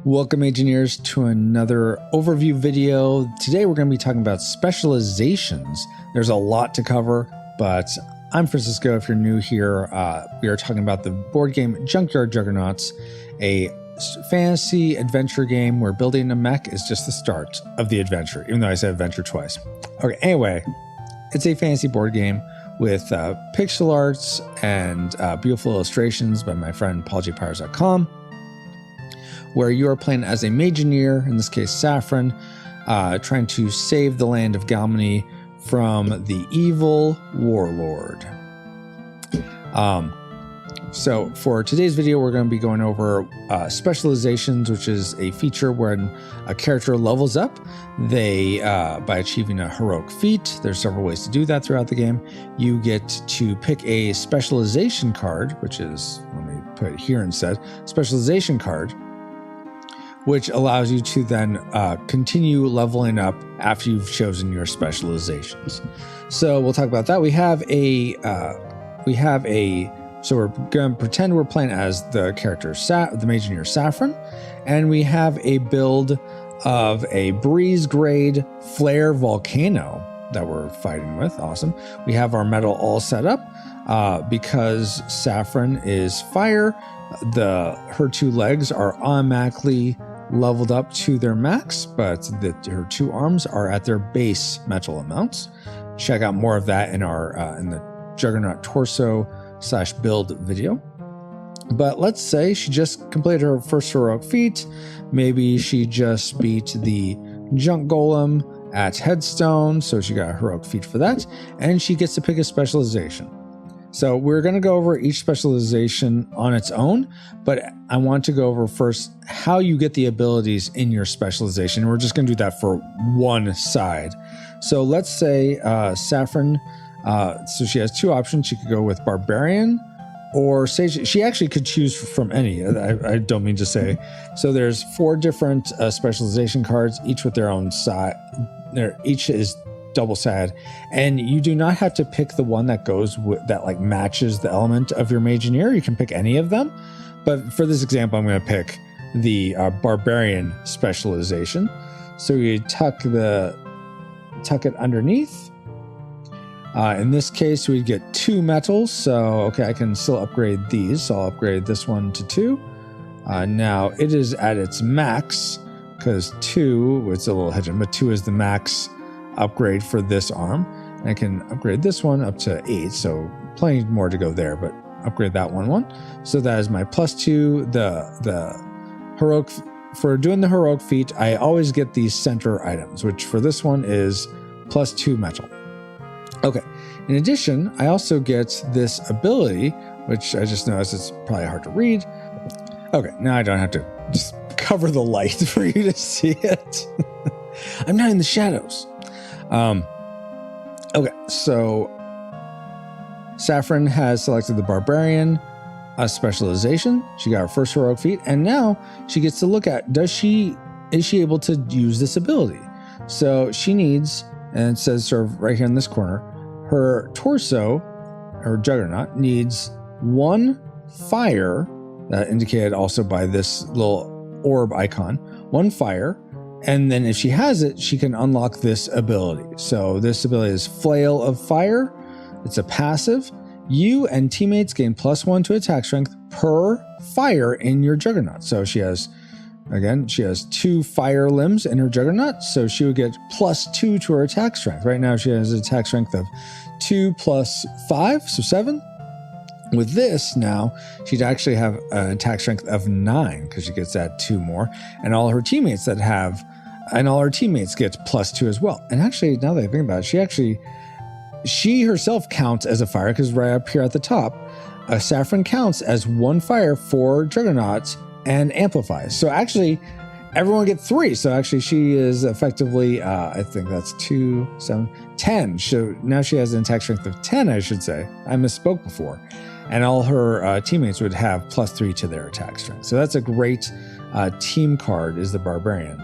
Welcome engineers to another overview video. Today we're going to be talking about specializations. There's a lot to cover, but I'm Francisco. If you're new here, we are talking about the board game Junkyard Juggernauts, a fantasy adventure game where building a mech is just the start of the adventure, even though I said adventure twice. Okay, anyway, it's a fantasy board game with pixel arts and beautiful illustrations by my friend PaulJPyres.com, where you are playing as a Mageneer, in this case Saffron, trying to save the land of Galmany from the evil warlord. So for today's video, we're going to be going over specializations, which is a feature when a character levels up by achieving a heroic feat. There's several ways to do that throughout the game. You get to pick a specialization card, which is, let me put it here instead, specialization card, which allows you to then continue leveling up after you've chosen your specializations. So we'll talk about that. So we're going to pretend we're playing as the character, the Mageneer Saffron, and we have a build of a breeze grade flare volcano that we're fighting with. Awesome. We have our metal all set up because Saffron is fire. Her two legs are automatically leveled up to their max, but her two arms are at their base metal amounts. Check out more of that in the Juggernaut torso / build video. But let's say she just completed her first heroic feat. Maybe she just beat the junk golem at headstone, so she got a heroic feat for that, and she gets to pick a specialization. So we're going to go over each specialization on its own, but I want to go over first how you get the abilities in your specialization. We're just going to do that for one side. So let's say Saffron, so she has two options. She could go with Barbarian or Sage. She actually could choose from any. I don't mean to say. So there's 4 different specialization cards, each with their own side. Each is double-sided, and you do not have to pick the one that goes with that, like matches the element of your Mageneer. You can pick any of them, but for this example, I'm going to pick the Barbarian Specialization. So you tuck it underneath. In this case, we'd get 2 metals. So, okay, I can still upgrade these. So I'll upgrade this one to 2. Now it is at its max because 2, it's a little hedging, but 2 is the max upgrade for this arm. And I can upgrade this one up to 8. So plenty more to go there, but upgrade that one. So that is my +2. The heroic, for doing the heroic feat, I always get these center items, which for this one is +2 metal. Okay, in addition, I also get this ability, which I just noticed it's probably hard to read. Okay, now I don't have to just cover the light for you to see it. I'm not in the shadows. Okay, so Saffron has selected the Barbarian Specialization. She got her first heroic feat, and now she gets to look at, is she able to use this ability? So she needs, and it says sort of right here in this corner, her torso, her Juggernaut, needs 1 fire, indicated also by this little orb icon, 1 fire, and then if she has it, she can unlock this ability. So this ability is Flail of Fire. It's a passive. You and teammates gain +1 to attack strength per fire in your Juggernaut. So she has 2 fire limbs in her Juggernaut, so she would get +2 to her attack strength. Right now she has an attack strength of 2 + 5, so 7. With this now, she'd actually have an attack strength of 9 because she gets that 2 more, and all her teammates get +2 as well. And actually, now that I think about it, she herself counts as a fire because right up here at the top, Saffron counts as 1 fire for Juggernauts and amplifies. So actually, everyone gets 3. So actually, she is effectively, I think that's 2, 7, 10. So now she has an attack strength of 10, I should say. I misspoke before. And all her teammates would have +3 to their attack strength. So that's a great team card, is the Barbarian.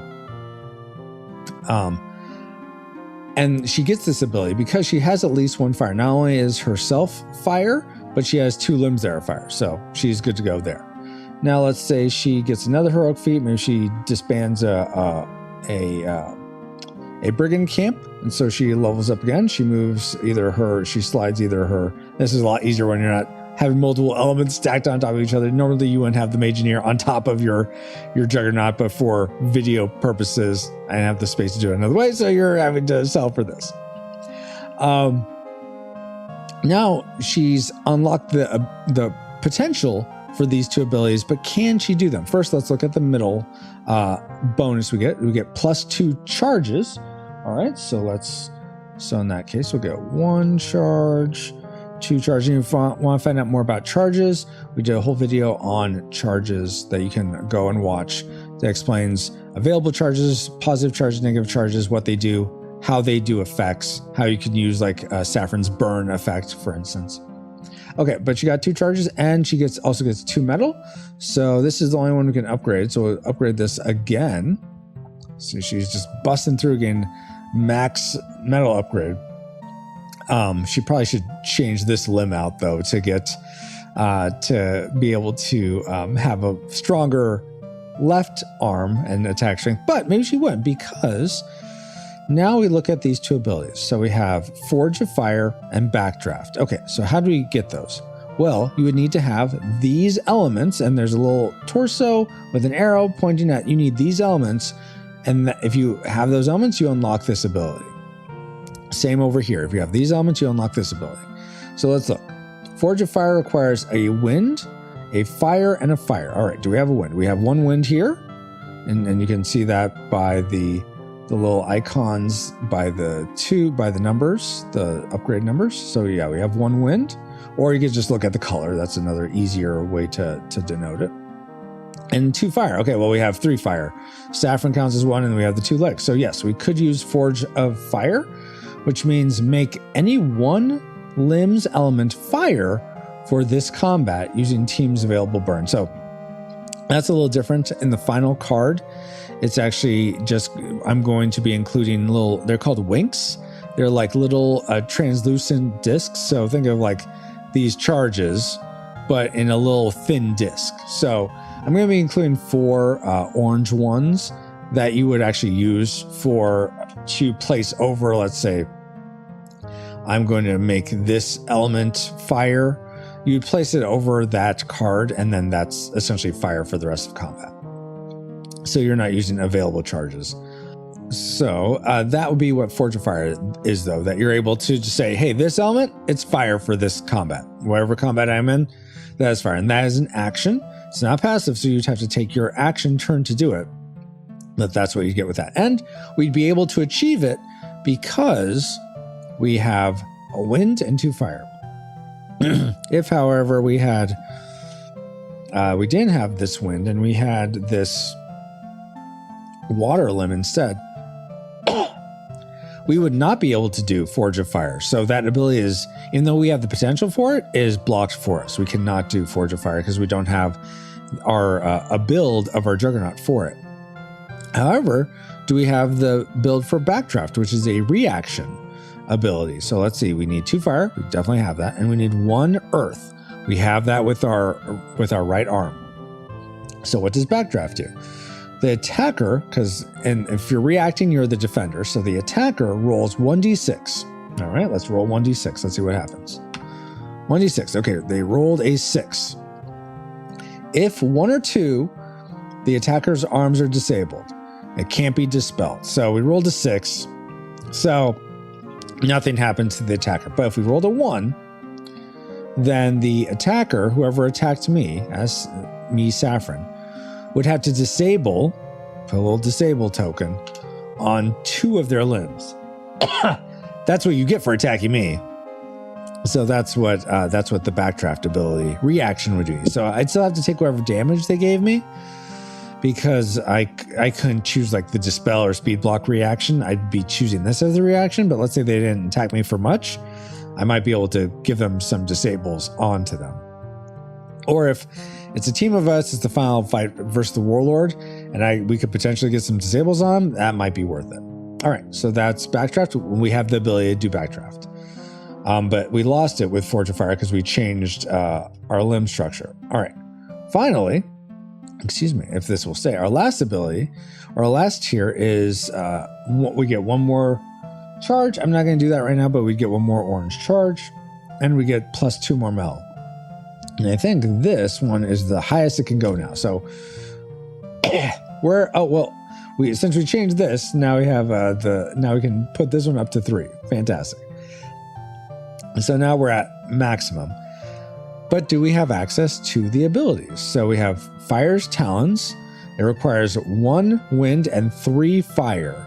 And she gets this ability because she has at least 1 fire. Not only is herself fire, but she has 2 limbs that are fire. So she's good to go there. Now let's say she gets another heroic feat. Maybe she disbands a brigand camp, and so she levels up again. She moves she slides either her. This is a lot easier when you're not having multiple elements stacked on top of each other. Normally you wouldn't have the Mageneer on top of your Juggernaut, but for video purposes, I didn't have the space to do it another way, so you're having to sell for this. Now she's unlocked the potential for these two abilities, but can she do them? First, let's look at the middle bonus we get. We get +2 charges. All right, so in that case, we'll get 1 charge, 2 charges. If you want to find out more about charges, we did a whole video on charges that you can go and watch that explains available charges, positive charges, negative charges, what they do, how they do effects, how you can use like Saffron's burn effect, for instance. Okay, but she got 2 charges, and she also gets 2 metal. So this is the only one we can upgrade. So we'll upgrade this again. So she's just busting through again. Max metal upgrade. She probably should change this limb out though to get to be able to have a stronger left arm and attack strength. But maybe she wouldn't, because now we look at these 2 abilities. So we have Forge of Fire and Backdraft. Okay, so how do we get those? Well, you would need to have these elements, and there's a little torso with an arrow pointing at, you need these elements, and if you have those elements, you unlock this ability. Same over here. If you have these elements, you unlock this ability. So let's look. Forge of Fire requires a wind, a fire, and a fire. All right, do we have a wind? We have 1 wind here, and you can see that by the little icons by the numbers, the upgrade numbers. So yeah, we have 1 wind, or you could just look at the color. That's another easier way to denote it. And 2 fire. Okay, well, we have 3 fire. Saffron counts as 1, and we have the 2 legs. So yes, we could use Forge of Fire, which means make any 1 limb's element fire for this combat using team's available burn. So that's a little different in the final card. It's actually just, I'm going to be including they're called winks. They're like little translucent discs. So think of like these charges, but in a little thin disc. So I'm going to be including 4 orange ones that you would actually use to place over, let's say, I'm going to make this element fire. You'd place it over that card, and then that's essentially fire for the rest of combat. So you're not using available charges. So that would be what Forge of Fire is, though, that you're able to just say, hey, this element, it's fire for this combat. Whatever combat I'm in, that is fire. And that is an action. It's not passive, so you'd have to take your action turn to do it. But that's what you get with that. And we'd be able to achieve it because we have a wind and 2 fire. If, however, we didn't have this wind and we had this water limb instead, we would not be able to do Forge of Fire. So that ability is, even though we have the potential for it, is blocked for us. We cannot do Forge of Fire because we don't have a build of our Juggernaut for it. However, do we have the build for Backdraft, which is a reaction ability? So let's see, we need 2 fire, we definitely have that, and we need 1 earth. We have that with our right arm. So what does Backdraft do? The attacker, and if you're reacting, you're the defender, so the attacker rolls 1d6. All right, let's roll 1d6. Let's see what happens. 1d6. Okay, they rolled a 6. If 1 or 2, the attacker's arms are disabled. It can't be dispelled. So we rolled a 6. So nothing happens to the attacker. But if we rolled a 1, then the attacker, whoever attacked me, as me, Saffron, would have to disable, put a little disable token on 2 of their limbs. That's what you get for attacking me. So that's what the Backdraft ability reaction would do. So I'd still have to take whatever damage they gave me, because I couldn't choose like the dispel or speed block reaction. I'd be choosing this as a reaction, but let's say they didn't attack me for much, I might be able to give them some disables onto them. Or if it's a team of us, it's the final fight versus the Warlord, and we could potentially get some disables on, that might be worth it. All right, so that's Backdraft. We have the ability to do Backdraft. But we lost it with Forge of Fire because we changed our limb structure. All right, finally, excuse me, if this will stay. Our last ability, our last tier is we get one more charge. I'm not going to do that right now, but we get one more orange charge, and we get plus 2 more metal. And I think this one is the highest it can go now. So since we changed this, now we have now we can put this one up to 3. Fantastic. So now we're at maximum. But do we have access to the abilities? So we have Fire's Talons. It requires 1 wind and 3 fire.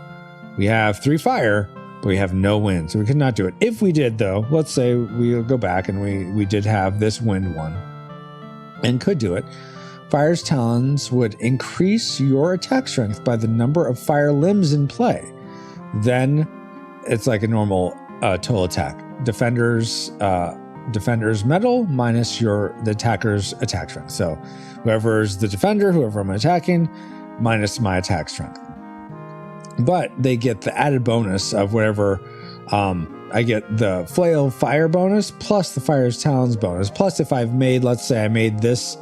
We have 3 fire, but we have no wind, so we could not do it. If we did, though, let's say we go back and we did have this wind one and could do it. Fire's Talons would increase your attack strength by the number of fire limbs in play. Then it's like a normal total attack. Defender's metal minus the attacker's attack strength. So whoever's the defender, whoever I'm attacking, minus my attack strength. But they get the added bonus of whatever. I get the flail fire bonus plus the Fire's Talons bonus. Plus if I've made, let's say I made this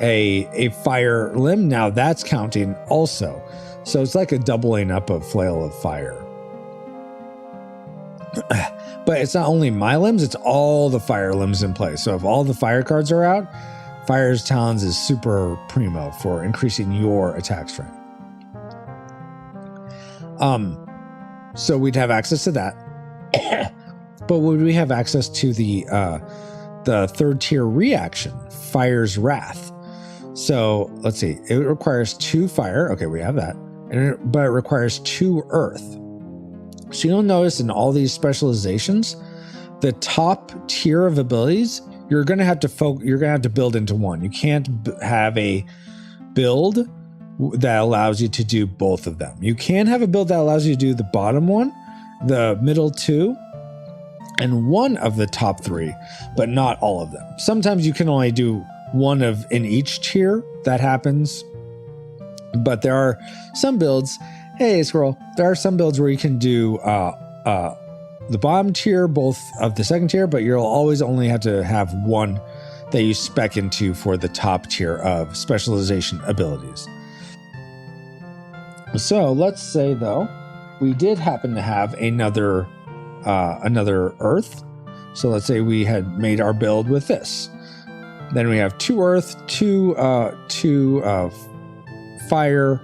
a fire limb, now that's counting also. So it's like a doubling up of flail of fire. But it's not only my limbs, it's all the fire limbs in play. So if all the fire cards are out, Fire's Talons is super primo for increasing your attack strength. So we'd have access to that. But would we have access to the 3rd tier reaction, Fire's Wrath? So let's see, it requires 2 fire. Okay, we have that. But it requires 2 earth. So you'll notice in all these specializations, the top tier of abilities, you're going to have to build into one. You can't have a build that allows you to do both of them. You can have a build that allows you to do the bottom one, the middle 2, and one of the top 3, but not all of them. Sometimes you can only do one of in each tier. That happens. But there are some builds. Hey, Squirrel. There are some builds where you can do the bottom tier, both of the 2nd tier, but you'll always only have to have one that you spec into for the top tier of specialization abilities. So let's say, though, we did happen to have another earth. So let's say we had made our build with this. Then we have 2 earth, 2 fire,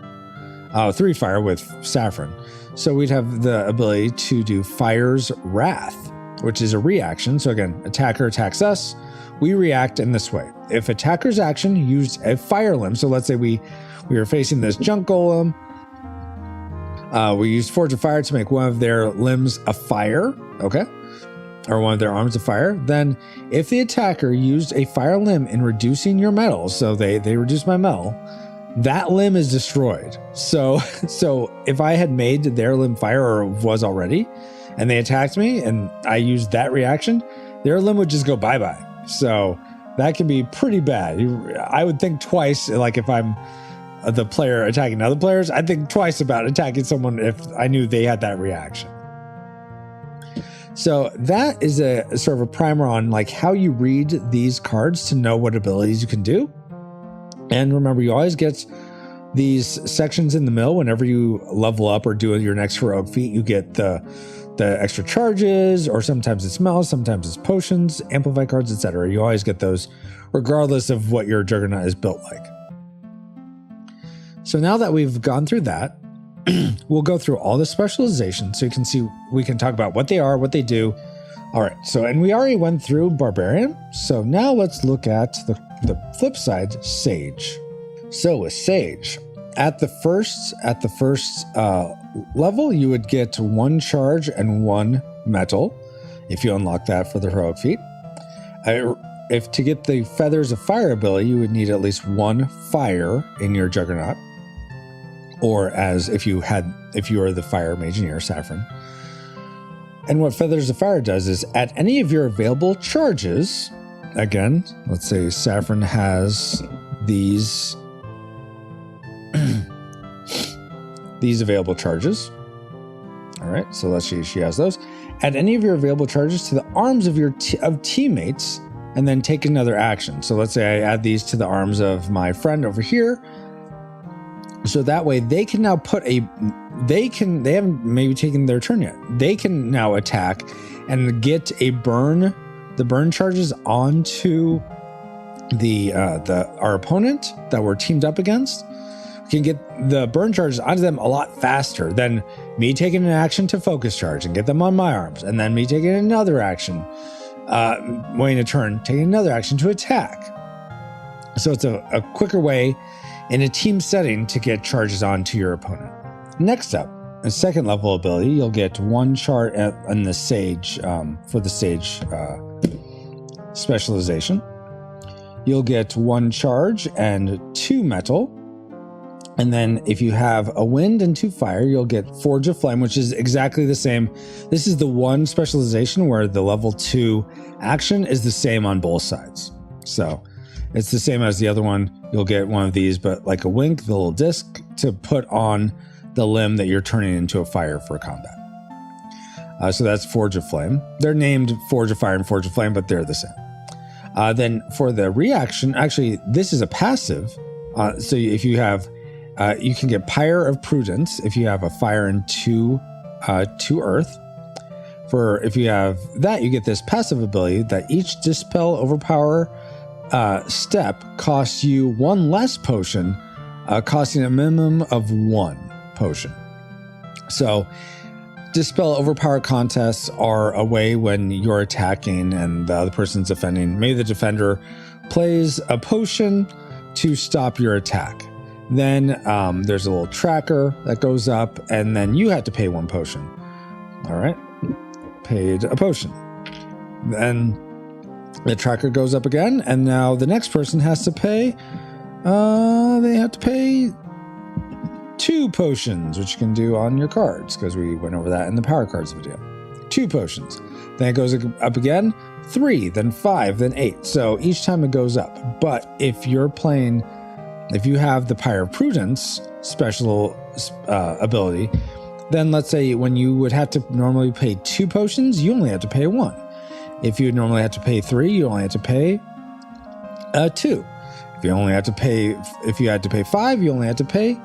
3 fire with saffron. So we'd have the ability to do Fire's Wrath, which is a reaction. So again, attacker attacks us. We react in this way. If attacker's action used a fire limb, so let's say we were facing this junk golem. We used Forge of Fire to make one of their limbs a fire, okay? Or one of their arms a fire. Then if the attacker used a fire limb in reducing your metal, so they reduce my metal, that limb is destroyed. So if I had made their limb fire, or was already, and they attacked me and I used that reaction, their limb would just go bye-bye. So that can be pretty bad. I would think twice, like if I'm the player attacking other players, I'd think twice about attacking someone if I knew they had that reaction. So that is a sort of a primer on like how you read these cards to know what abilities you can do. And remember, you always get these sections in the middle whenever you level up or do your next heroic feat. You get the extra charges, or sometimes it's spells, sometimes it's potions, amplify cards, etc. You always get those regardless of what your Juggernaut is built like. So now that we've gone through that, we'll go through all the specializations so you can see, we can talk about what they are, what they do. All right, so, and we already went through Barbarian. So now let's look at the flip side, Sage. So with Sage, at the first level, you would get 1 charge and 1 metal if you unlock that for the heroic feat. If to get the Feathers of Fire ability, you would need at least 1 fire in your Juggernaut, or as if you are the Fire Mage in your Saffron. And what Feathers of Fire does is at any of your available charges, again, let's say Saffron has these available charges. All right, so let's see, she has those. Add any of your available charges to the arms of your teammates, and then take another action. So let's say I add these to the arms of my friend over here. So that way they can now put they haven't maybe taken their turn yet. They can now attack and get the burn charges onto our opponent that we're teamed up against. We can get the burn charges onto them a lot faster than me taking an action to focus charge and get them on my arms, and then me taking another action, waiting a turn, taking another action to attack. So it's a quicker way in a team setting to get charges onto your opponent. Next up, a second level ability, you'll get 1 chart in the Sage, for the Sage Specialization. You'll get 1 charge and 2 metal. And then if you have a wind and 2 fire, you'll get Forge of Flame, which is exactly the same. This is the one specialization where the level 2 action is the same on both sides. So it's the same as the other one. You'll get one of these, but like a wink, the little disc to put on the limb that you're turning into a fire for combat. So that's Forge of Flame. They're named Forge of Fire and Forge of Flame, but they're the same. Then for the reaction, actually, this is a passive. So if you have, you can get Pyre of Prudence if you have a fire and 2 earth. If you have that, you get this passive ability that each Dispel Overpower step costs you 1 less potion, costing a minimum of 1 potion. So Dispel Overpower contests are a way when you're attacking and the other person's defending. Maybe the defender plays a potion to stop your attack. Then there's a little tracker that goes up, and then you have to pay 1 potion. All right, paid a potion. Then the tracker goes up again, and now the next person has to pay. They have to pay 2 potions, which you can do on your cards, because we went over that in the Power Cards video. 2 potions. Then it goes up again, 3, then 5, then 8. So each time it goes up. But if you have the Pyre of Prudence special ability, then let's say when you would have to normally pay 2 potions, you only have to pay 1. If you would normally have to pay 3, you only have to pay 2. If you had to pay 5, you only had to pay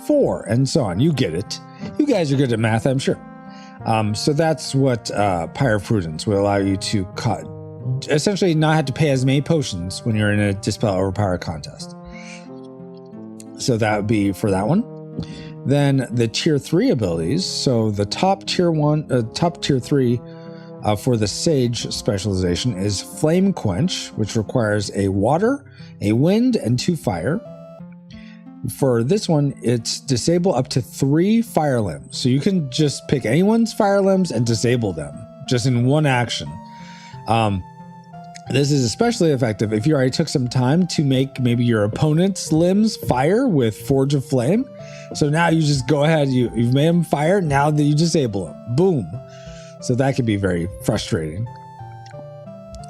4, and so on. You get it. You guys are good at math, I'm sure. So that's what Pyre of Prudence will allow you to essentially not have to pay as many potions when you're in a Dispel Overpower contest. So that would be for that one. Then the tier 3 abilities. So the top tier 3 for the Sage Specialization is Flame Quench, which requires a water, a wind, and 2 fire. For this one, it's disable up to 3 fire limbs. So you can just pick anyone's fire limbs and disable them just in 1 action. This is especially effective if you already took some time to make maybe your opponent's limbs fire with Forge of Flame. So now you just go ahead, you've made them fire, now that you disable them. Boom. So that can be very frustrating.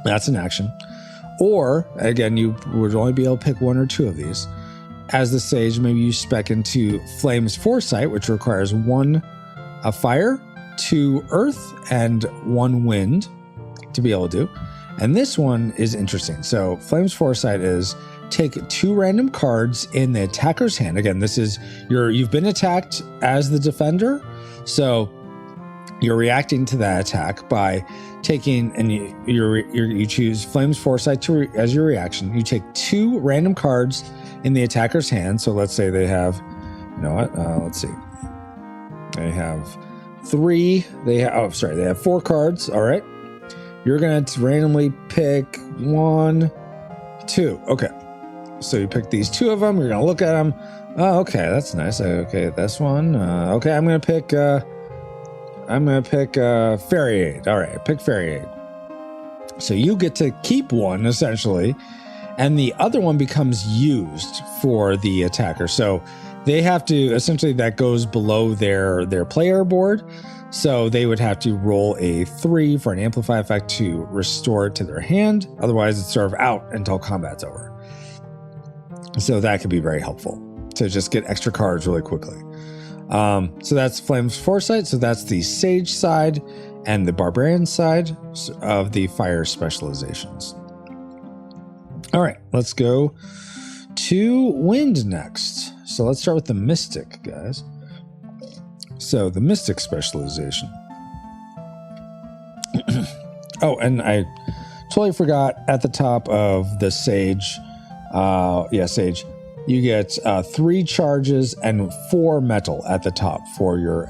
That's an action. Or, again, you would only be able to pick 1 or 2 of these. As the Sage, maybe you spec into Flame's Foresight, which requires 1 fire, 2 earth, and 1 wind to be able to do. And this one is interesting. So Flame's Foresight is take 2 random cards in the attacker's hand. Again, this is you've been attacked as the defender. So you're reacting to that attack by taking, and you choose Flame's Foresight as your reaction. You take 2 random cards in the attacker's hand. So let's say they have, let's see. They have 3. They have 4 cards. All right. You're going to randomly pick 1, 2. Okay. So you pick these 2 of them. You're going to look at them. Oh, okay. That's nice. Okay. This one. Okay. I'm going to pick Fairy Aid. All right. Pick Fairy Aid. So you get to keep 1 essentially, and the other one becomes used for the attacker. So they have to, essentially that goes below their player board. So they would have to roll a 3 for an amplify effect to restore it to their hand. Otherwise, it's sort of out until combat's over. So that could be very helpful to just get extra cards really quickly. So that's Flame's Foresight. So that's the Sage side and the Barbarian side of the Fire Specializations. All right, let's go to Wind next. So let's start with the Mystic, guys. So the Mystic Specialization. Oh, and I totally forgot at the top of the Sage. Sage. You get 3 charges and 4 metal at the top for your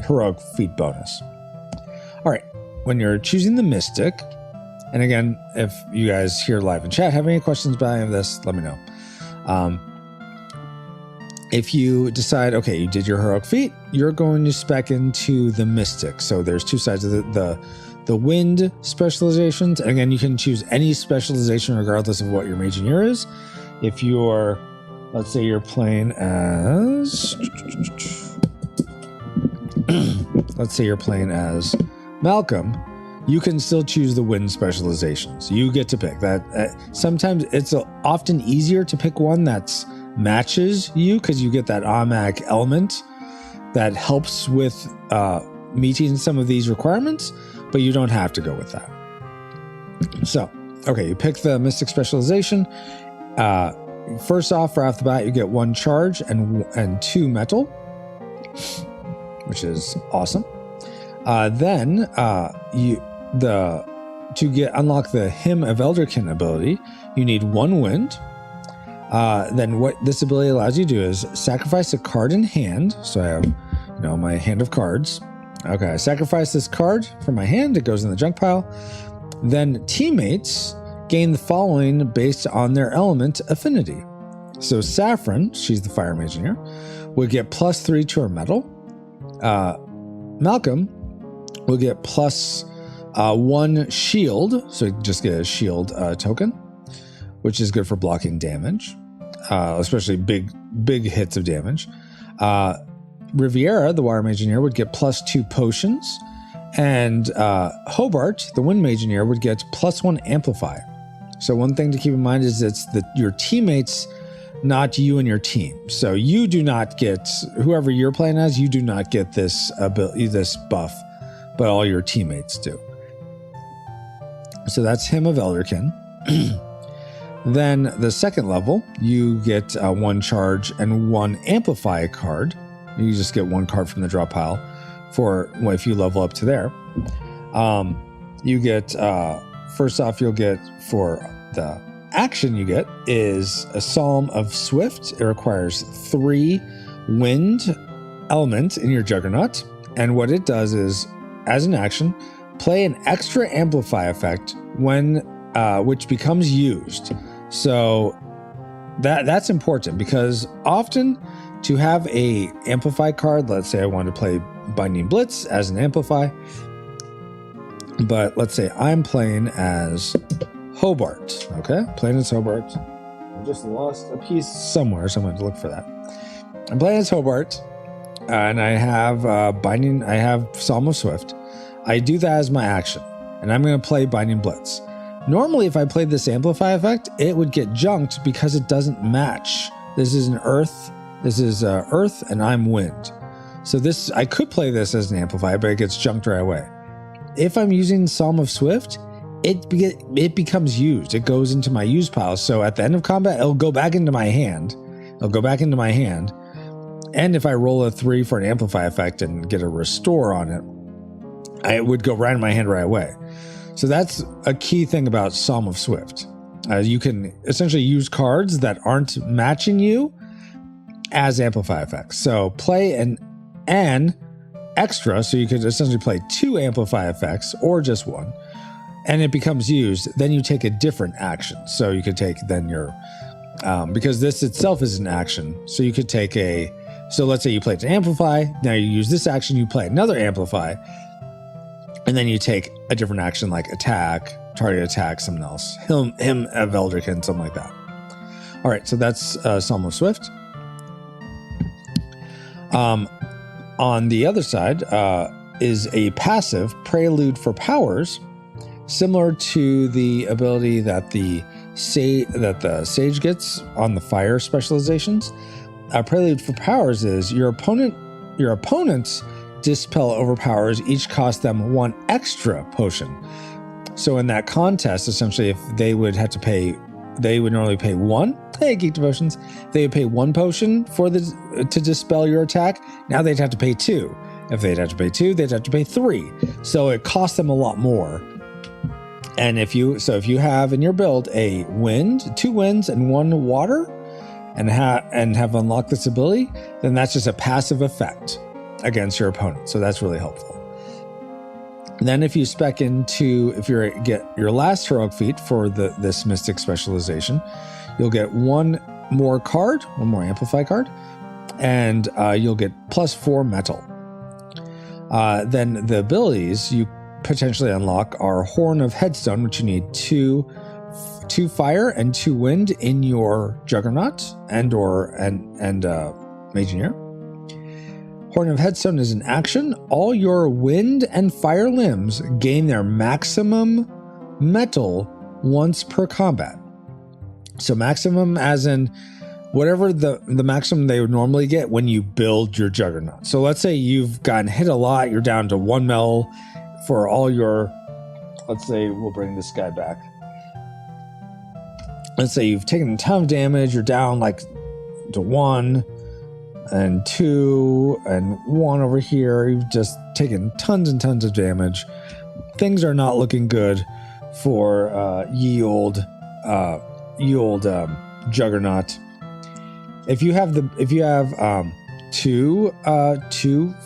heroic feat bonus. All right, when you're choosing the Mystic, and again, if you guys here live in chat have any questions about any of this, let me know. If you decide, okay, you did your heroic feat, you're going to spec into the Mystic. So there's 2 sides of the Wind specializations. And again, you can choose any specialization regardless of what your mage and year is. If you're, let's say you're playing as, let's say you're playing as Malcolm, you can still choose the Wind specializations. You get to pick that. Sometimes it's often easier to pick one that's matches you because you get that automatic element that helps with meeting some of these requirements, but you don't have to go with that. So, okay, you pick the Mystic Specialization. First off, right off the bat, you get 1 charge and 2 metal, which is awesome. Then to unlock the Hymn of Elderkin ability, you need 1 wind. Then what this ability allows you to do is sacrifice a card in hand. So I have, my hand of cards. Okay, I sacrifice this card from my hand. It goes in the junk pile. Then teammates gain the following based on their element affinity. So Saffron, she's the fire mage in here, would get +3 to her metal. Malcolm will get +1 shield. So you just get a shield token, which is good for blocking damage, especially big hits of damage. Riviera, the water mage in here, would get +2 potions. And Hobart, the wind mage in here, would get +1 amplify. So one thing to keep in mind is it's your teammates, not you and your team. So you do not get, whoever you're playing as, you do not get this buff, but all your teammates do. So that's Hymn of Elderkin. Then the second level, you get 1 charge and 1 amplify card. You just get 1 card from the draw pile for if you level up to there. You get, first off, you'll get for the action you get is a Psalm of Swift. It requires 3 wind elements in your Juggernaut. And what it does is, as an action, play an extra amplify effect when which becomes used. So that's important because often to have a amplify card, let's say I want to play Binding Blitz as an amplify, but let's say I'm playing as Hobart, okay? Playing as Hobart. I just lost a piece somewhere, so I'm going to look for that. I'm playing as Hobart, and I have I have Psalm of Swift. I do that as my action, and I'm going to play Binding Blitz. Normally, if I played this amplify effect, it would get junked because it doesn't match. This is an earth. This is earth, and I'm wind. So this, I could play this as an amplify, but it gets junked right away. If I'm using Psalm of Swift, it becomes used. It goes into my use pile. So at the end of combat, it'll go back into my hand. And if I roll a 3 for an amplify effect and get a restore on it, it would go right in my hand right away. So that's a key thing about Psalm of Swift. You can essentially use cards that aren't matching you as amplify effects. So play an extra, so you could essentially play 2 amplify effects or just 1, and it becomes used. Then you take a different action. So you could take then your, because this itself is an action. So you could take so let's say you played an amplify. Now you use this action, you play another amplify, and then you take a different action like attack, target attack, something else. Hymn of Elderkin, something like that. All right, so that's Psalm of Swift. On the other side is a passive Prelude for Powers, similar to the ability that the Sage gets on the fire specializations. Prelude for Powers is your opponent's Dispel overpowers each cost them 1 extra potion. So in that contest, essentially, if they would have to pay, they would normally pay 1, hey, Geek Devotions, they would pay 1 potion to dispel your attack. Now they'd have to pay 2. If they'd have to pay 2, they'd have to pay 3. So it costs them a lot more. And if you have in your build a wind, 2 winds, and 1 water, and have unlocked this ability, then that's just a passive effect against your opponent. So that's really helpful. And then if you spec into, if you get your last heroic feat for this Mystic Specialization, you'll get 1 more card, 1 more Amplify card, and you'll get +4 metal. Then the abilities you potentially unlock are Horn of Headstone, which you need 2 fire and 2 wind in your Juggernaut and Mageneer. Horn of Headstone is an action. All your wind and fire limbs gain their maximum metal once per combat. So maximum as in whatever the maximum they would normally get when you build your Juggernaut. So let's say you've gotten hit a lot, you're down to 1 mel for all your, let's say we'll bring this guy back. Let's say you've taken a ton of damage, you're down like to 1 and 2 and 1 over here. You've just taken tons and tons of damage. Things are not looking good for ye old Juggernaut. If you have 2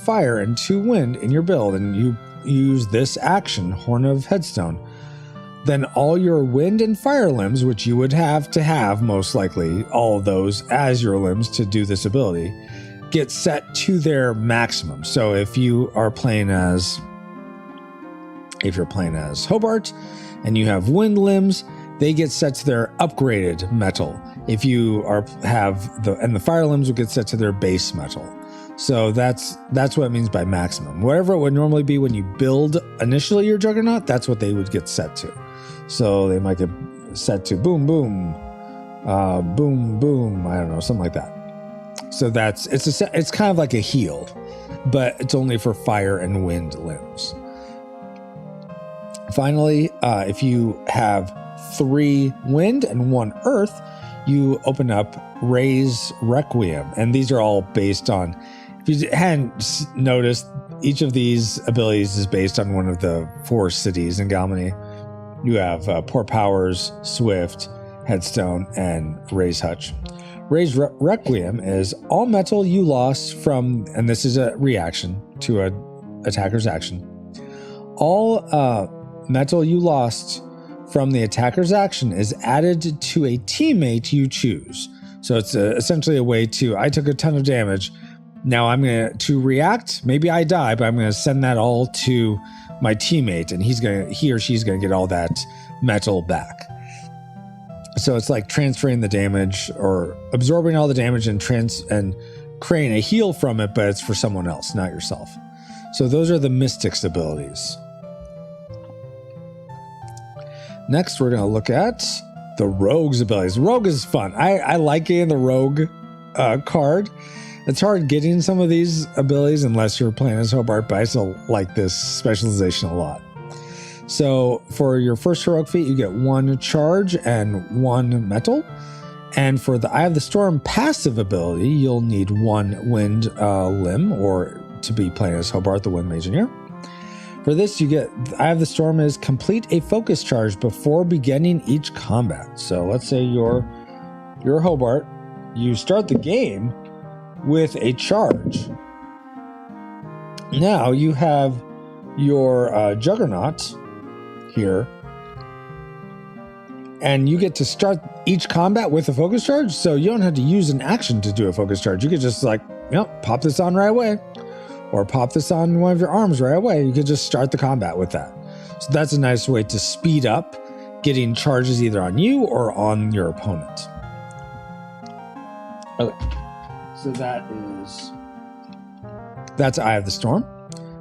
fire and 2 wind in your build, and you use this action, Horn of Headstone, then all your wind and fire limbs, which you would have to have most likely all of those as your limbs to do this ability, get set to their maximum. So if you're playing as Hobart and you have wind limbs, they get set to their upgraded metal. If you have the fire limbs will get set to their base metal. So that's what it means by maximum. Whatever it would normally be when you build initially your Juggernaut, that's what they would get set to. So they might get set to boom, boom, boom, boom. I don't know, something like that. So it's kind of like a heal, but it's only for fire and wind limbs. Finally, if you have 3 wind and 1 earth, you open up Ray's Requiem. And these are all based on, if you hadn't noticed, each of these abilities is based on one of the 4 cities in Galmany. You have Poor Powers, Swift, Headstone, and Ray's Hutch. Ray's Requiem is all metal you lost from, and this is a reaction to an attacker's action. All metal you lost from the attacker's action is added to a teammate you choose. So it's essentially a way to, I took a ton of damage. Now I'm going to react. Maybe I die, but I'm going to send that all to my teammate, and he or she's going to get all that metal back. So it's like transferring the damage or absorbing all the damage and creating a heal from it, but it's for someone else, not yourself. So those are the Mystic's abilities. Next, we're going to look at the Rogue's abilities. Rogue is fun. I like getting the Rogue card. It's hard getting some of these abilities unless you're playing as Hobart, but I still like this specialization a lot. So for your first heroic feat, you get 1 charge and 1 metal. And for the Eye of the Storm passive ability, you'll need 1 wind limb, or to be playing as Hobart, the Wind Mageneer. For this, you get Eye of the Storm is complete a focus charge before beginning each combat. So let's say you're Hobart, you start the game with a charge. Now you have your Juggernaut here, and you get to start each combat with a focus charge. So you don't have to use an action to do a focus charge. You could just pop this on right away, or pop this on one of your arms right away. You could just start the combat with that. So that's a nice way to speed up getting charges either on you or on your opponent. Okay. So that's Eye of the Storm.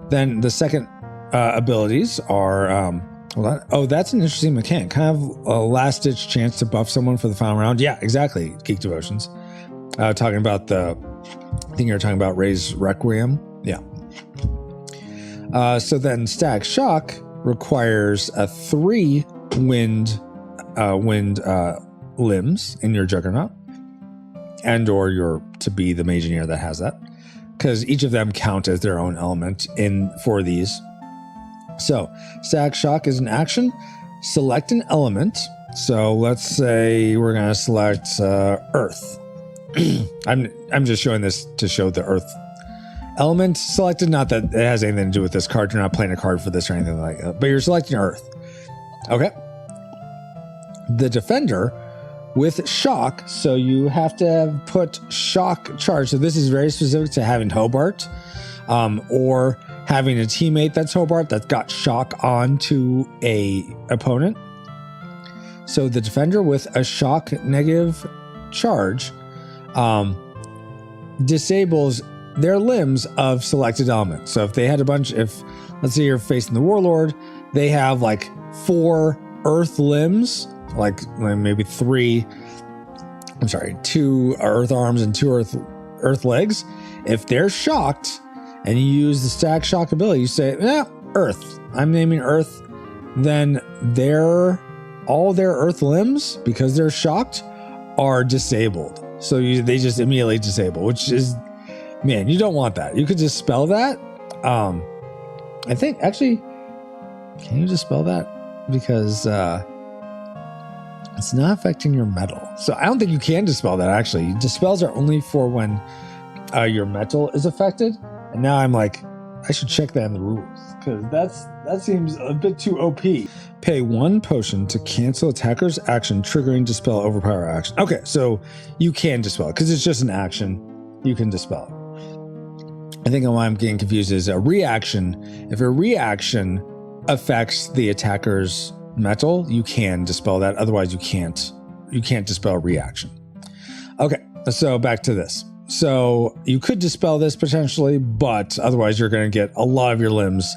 Then the second abilities are, that's an interesting mechanic. Kind of a last-ditch chance to buff someone for the final round. Yeah, exactly, Geek Devotions. Talking about I think you're talking about Ray's Requiem. Yeah. So then Static Shock requires 3 wind limbs in your Juggernaut. and or to be the Mageneer that has that, because each of them count as their own element for these. So Static Shock is an action. Select an element. So let's say we're going to select Earth. I'm just showing this to show the Earth element selected. Not that it has anything to do with this card. You're not playing a card for this or anything like that. But you're selecting Earth. Okay. The Defender with Shock. So you have to put Shock charge. So this is very specific to having Hobart, or having a teammate that's Hobart that's got Shock onto a opponent. So the Defender with a Shock negative charge disables their limbs of selected elements. So if they had let's say you're facing the Warlord, they have like 4 Earth limbs, like maybe 2 Earth arms and 2 Earth legs. If they're shocked and you use the Static Shock ability, you say, Earth. I'm naming Earth. Then all their Earth limbs, because they're shocked, are disabled. So they just immediately disable, which is, man, you don't want that. You could dispel that. I think, actually, can you dispel that? Because it's not affecting your metal. So I don't think you can dispel that, actually. Dispels are only for when your metal is affected. And now I'm like, I should check that in the rules, because that seems a bit too OP. Pay 1 potion to cancel attacker's action, triggering dispel overpower action. Okay, so you can dispel it because it's just an action. You can dispel it. I think why I'm getting confused is a reaction. If a reaction affects the attacker's metal, you can dispel that. Otherwise, you can't dispel a reaction. Okay, so back to this. So you could dispel this potentially, but otherwise you're going to get a lot of your limbs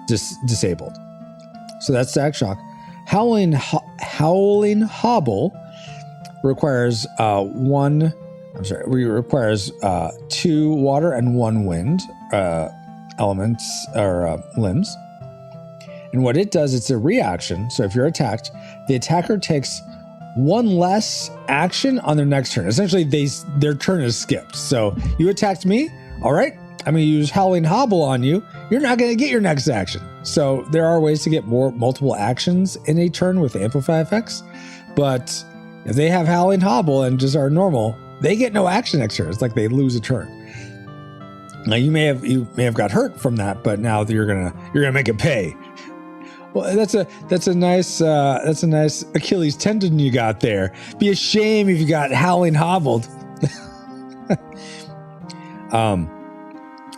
disabled. So that's Static Shock. Howling Hobble requires requires 2 water and 1 wind elements or limbs. And what it does, it's a reaction. So if you're attacked, the attacker takes 1 less action on their next turn. Essentially, their turn is skipped. So you attacked me, all right, I'm going to use Howling Hobble on you. You're not going to get your next action. So there are ways to get multiple actions in a turn with amplify effects. But if they have Howling Hobble and just are normal, they get no action next turn. It's like they lose a turn. Now you may have got hurt from that, but now you're gonna make it pay. Well, that's a nice Achilles tendon you got there. Be a shame if you got Howling Hobbled.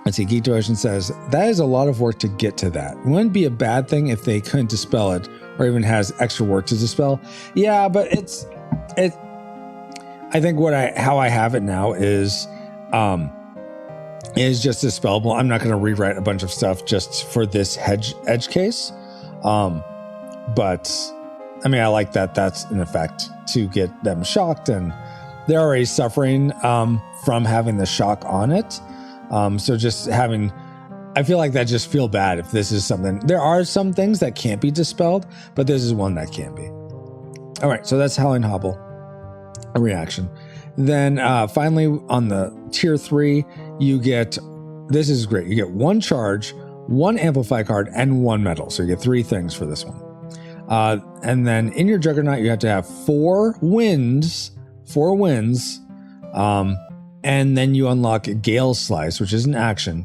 Let's see. Geek Devotion says that is a lot of work to get to that. It wouldn't be a bad thing if they couldn't dispel it, or even has extra work to dispel. Yeah, but I think how I have it now is just dispellable. I'm not going to rewrite a bunch of stuff just for this edge case. But I mean, I like that that's an effect to get them shocked, and they're already suffering from having the shock on it. So just having, I feel like that just feel bad if this is something. There are some things that can't be dispelled, but this is one that can be. All right, so that's Howling Hobble, a reaction. Then finally on the tier 3, you get, this is great. You get 1 charge, 1 amplify card, and 1 metal. So you get 3 things for this one. And then in your Juggernaut, you have to have 4 wins. And then you unlock Gale Slice, which is an action.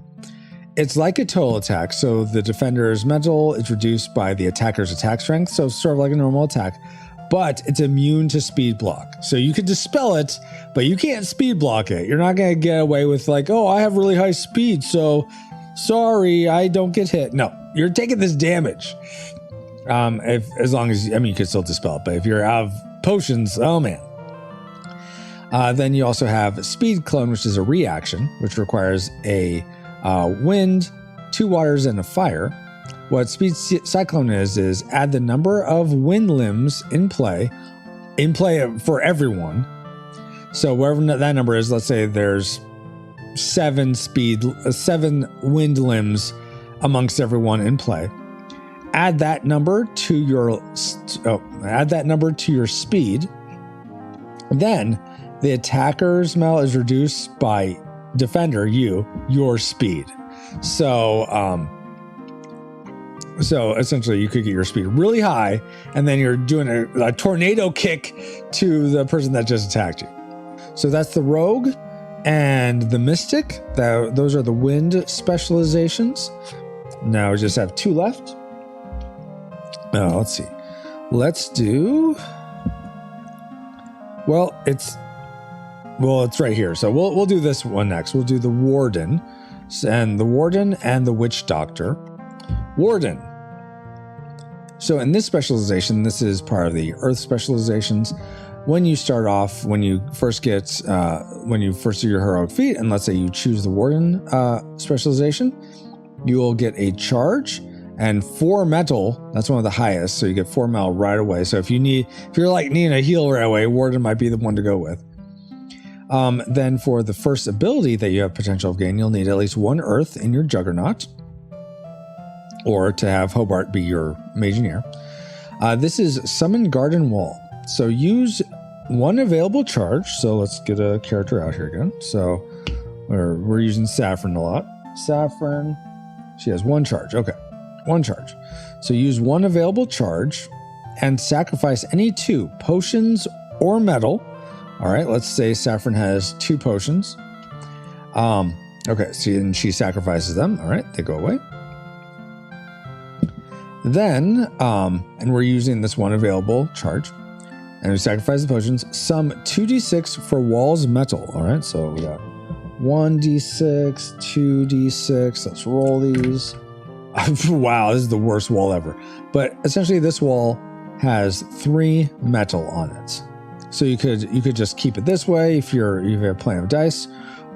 It's like a total attack. So the defender's metal is reduced by the attacker's attack strength. So it's sort of like a normal attack, but it's immune to speed block. So you could dispel it, but you can't speed block it. You're not going to get away with like, oh, I have really high speed, so sorry, I don't get hit. No, you're taking this damage. As long as, I mean, you could still dispel it, but if you're out of potions, oh man. Then you also have Speed Clone, which is a reaction, which requires a wind, 2 waters, and a fire. What Speed Cyclone is add the number of wind limbs in play for everyone. So wherever that number is, let's say there's 7 wind limbs amongst everyone in play. Add that number to your speed. Then the attacker's metal is reduced by defender, your speed. So essentially you could get your speed really high, and then you're doing a tornado kick to the person that just attacked you. So that's the rogue and the mystic. Those are the wind specializations. Now we just have 2 left. Let's see. Let's do. Well, it's right here. So we'll do this one next. We'll do the warden, and the witch doctor. Warden. So in this specialization, this is part of the earth specializations. When you start off, when you first do your heroic feat, and let's say you choose the warden specialization, you will get a charge and 4 metal. That's one of the highest, so you get 4 metal right away. So if you're needing a heal right away, warden might be the one to go with. Then for the first ability that you have potential of gain, you'll need at least 1 earth in your Juggernaut, or to have Hobart be your Mageneer. This is Summon Garden Wall. So use 1 available charge. So let's get a character out here again. So we're using Saffron a lot. Saffron, she has 1 charge. Okay, 1 charge. So use 1 available charge and sacrifice any 2 potions or metal. All right, let's say Saffron has 2 potions. Okay, and she sacrifices them. All right, they go away. Then, and we're using this 1 available charge, and we sacrifice the potions. Sum 2d6 for walls metal. All right, so we got 1d6, 2d6. Let's roll these. Wow, this is the worst wall ever. But essentially, this wall has 3 metal on it. So you could just keep it this way if you're playing with dice,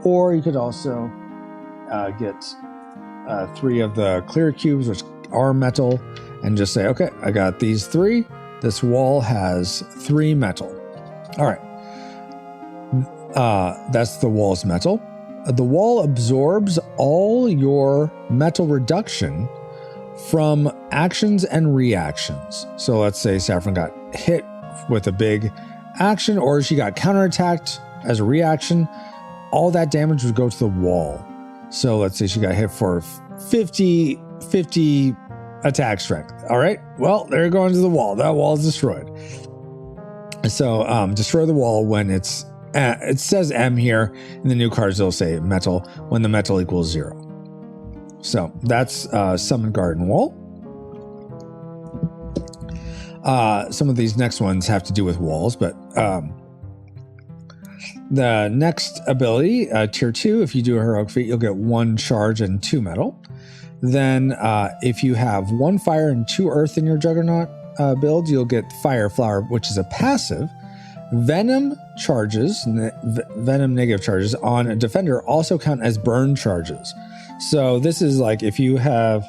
or you could also get 3 of the clear cubes, which are metal, and just say, okay, I got these 3. This wall has 3 metal. All right. That's the wall's metal. The wall absorbs all your metal reduction from actions and reactions. So let's say Saffron got hit with a big action, or she got counterattacked as a reaction. All that damage would go to the wall. So let's say she got hit for 50 attack strength. All right. Well, they're going to the wall. That wall is destroyed. So destroy the wall when it says M here. In the new cards, they'll say metal when the metal equals 0. So that's Summon Garden Wall. Some of these next ones have to do with walls, but the next ability, tier 2, if you do a heroic feat, you'll get 1 charge and 2 metal. Then if you have 1 fire and 2 earth in your Juggernaut build, you'll get Fire Flower, which is a passive. Venom charges, venom negative charges on a defender also count as burn charges. So this is like if you have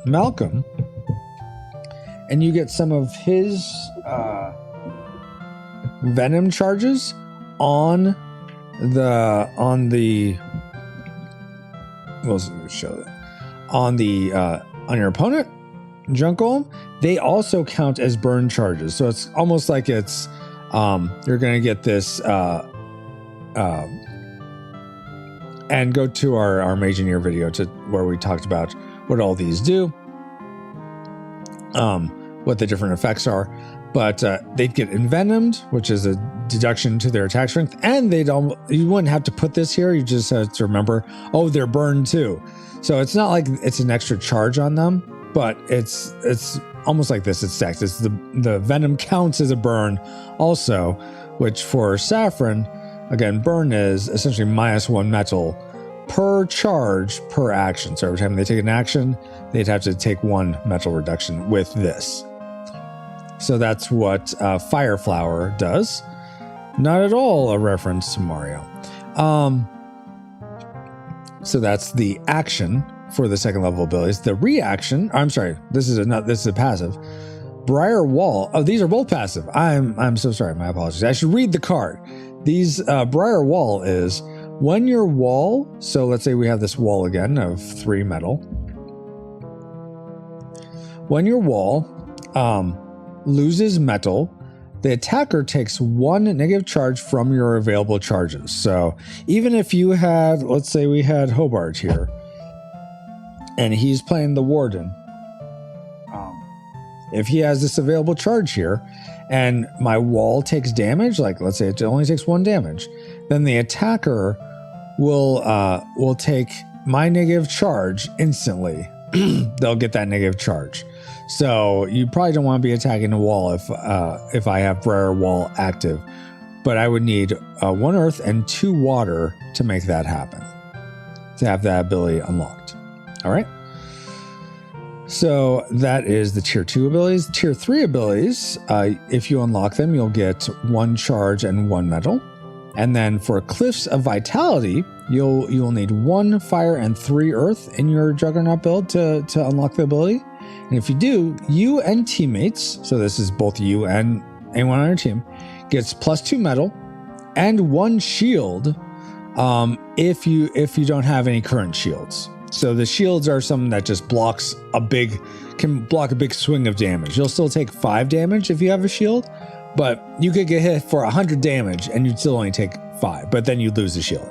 Malcolm, and you get some of his venom charges on your opponent, Junkyard, they also count as burn charges. So it's almost like it's you're gonna get this and go to our Mageneer video where we talked about what all these do, what the different effects are. But they'd get envenomed, which is a deduction to their attack strength, and you wouldn't have to put this here. You just have to remember, oh, they're burned too. So it's not like it's an extra charge on them, but it's almost like this. It's stacked. It's the venom counts as a burn also, which for Saffron, again, burn is essentially -1 metal per charge per action. So every time they take an action, they'd have to take 1 metal reduction with this. So that's what Fire Flower does. Not at all a reference to Mario. So that's the action for the second level abilities. The reaction, I'm sorry, this is a passive. Briar Wall. Oh, these are both passive. I'm so sorry. My apologies. I should read the card. These Briar Wall is when your wall. So let's say we have this wall again of 3 metal. When your wall loses metal, the attacker takes 1 negative charge from your available charges. So even if you had, let's say we had Hobart here, and he's playing the Warden, if he has this available charge here, and my wall takes damage, like let's say it only takes 1 damage, then the attacker will take my negative charge instantly. They'll get that negative charge. So you probably don't want to be attacking the wall if I have rare wall active, but I would need 1 earth and 2 water to make that happen, to have that ability unlocked. All right. So that is the tier 2 abilities. Tier 3 abilities, if you unlock them, you'll get 1 charge and 1 metal. And then for Cliffs of Vitality, you'll need 1 fire and 3 earth in your Juggernaut build to unlock the ability. And if you do, you and teammates, so this is both you and anyone on your team, gets +2 metal and 1 shield if you don't have any current shields. So the shields are something that just can block a big swing of damage. You'll still take 5 damage if you have a shield, but you could get hit for 100 damage and you'd still only take 5, but then you'd lose the shield.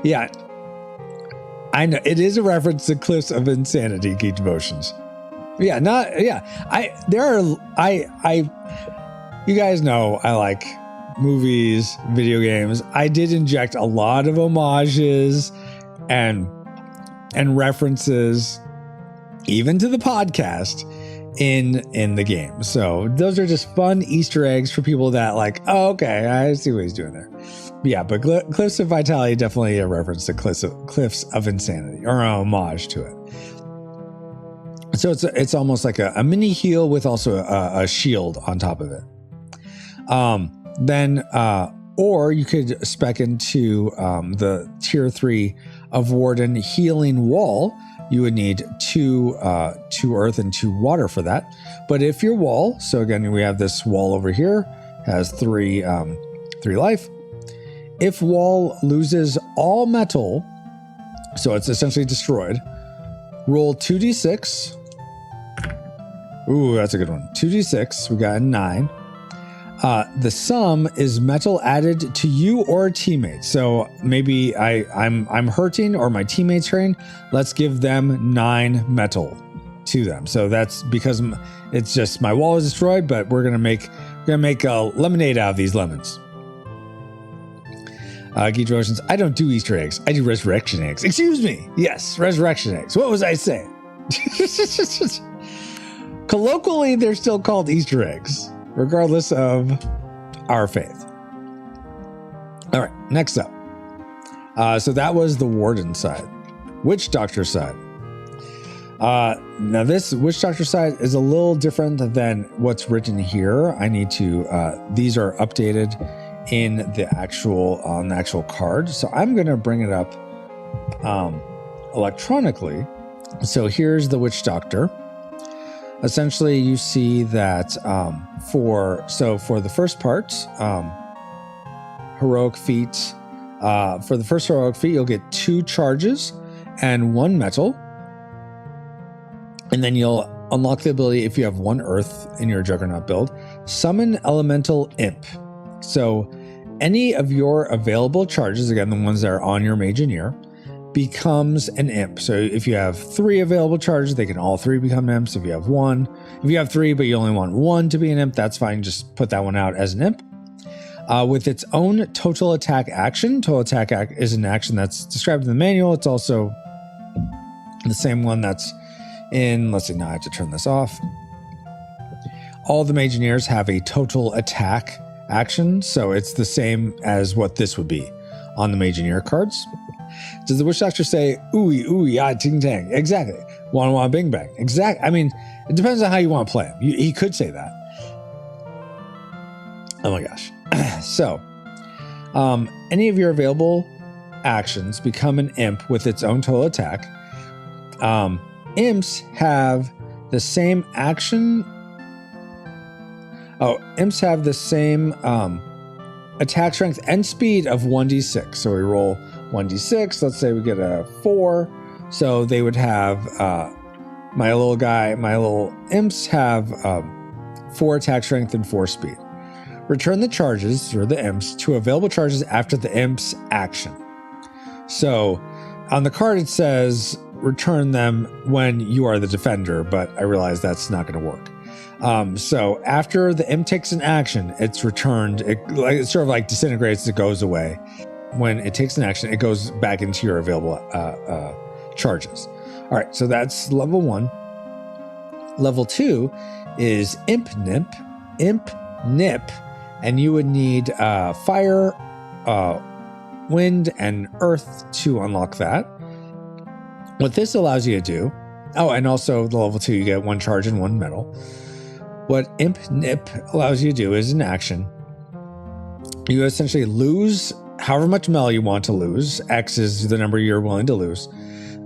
Yeah, I know it is a reference to Cliffs of Insanity, Geek Devotions. You guys know I like movies, video games. I did inject a lot of homages and references, even to the podcast, in the game. So those are just fun Easter eggs for people that like, oh, okay, I see what he's doing there. Yeah, but Cliffs of Vitality, definitely a reference to Cliffs of Insanity, or an homage to it. So it's almost like a mini heal with also a shield on top of it. Or you could spec into the tier 3 of Warden Healing Wall. You would need 2 earth and 2 water for that. But if your wall, so again, we have this wall over here, has 3 life. If wall loses all metal, so it's essentially destroyed, roll 2d6. Ooh, that's a good one. 2d6, we got a 9. The sum is metal added to you or a teammate. So maybe I'm hurting or my teammate's hurting. Let's give them 9 metal to them. So that's because it's just my wall is destroyed, but we're gonna make a lemonade out of these lemons. Geek Devotions, I don't do Easter eggs. I do resurrection eggs. Excuse me. Yes, resurrection eggs. What was I saying? Colloquially, they're still called Easter eggs, regardless of our faith. All right, next up. So that was the Warden side. Witch Doctor side. Now this Witch Doctor side is a little different than what's written here. I need to, these are updated in the actual, on the actual card. So I'm going to bring it up electronically. So here's the Witch Doctor. Essentially, you see that for the first part, heroic feat. For the first heroic feat, you'll get 2 charges and 1 metal, and then you'll unlock the ability if you have 1 earth in your Juggernaut build. Summon Elemental Imp. So any of your available charges, again the ones that are on your Mageneer, becomes an imp. So if you have 3 available charges, they can all 3 become imps. If you have 1, if you have 3 but you only want 1 to be an imp, that's fine. Just put that one out as an imp. With its own total attack action. Total attack is an action that's described in the manual. It's also the same one that's in, let's see, now I have to turn this off. All the Mageneers have a total attack action, so it's the same as what this would be on the Mageneer cards. Does the Witch Doctor say, ooey, ooey, ah, ting tang? Exactly. Wanna wanna bing bang? Exactly. I mean, it depends on how you want to play him. He could say that. Oh my gosh. So, any of your available actions become an imp with its own total attack. Imps have the same action. Oh, imps have the same attack strength and speed of 1d6. So we roll 1d6. Let's say we get a 4. So they would have my little imps have 4 attack strength, and 4 speed. Return the charges, or the imps, to available charges after the imp's action. So on the card it says return them when you are the defender, but I realize that's not going to work. So after the imp takes an action, it's returned. It sort of like disintegrates, it goes away. When it takes an action, it goes back into your available charges. All right, so that's level 1. Level 2 is Imp Nip, and you would need fire, wind, and earth to unlock that. What this allows you to do, oh, and also the level 2, you get 1 charge and 1 metal. What Imp Nip allows you to do is an action. You essentially lose however much metal you want to lose. X is the number you're willing to lose.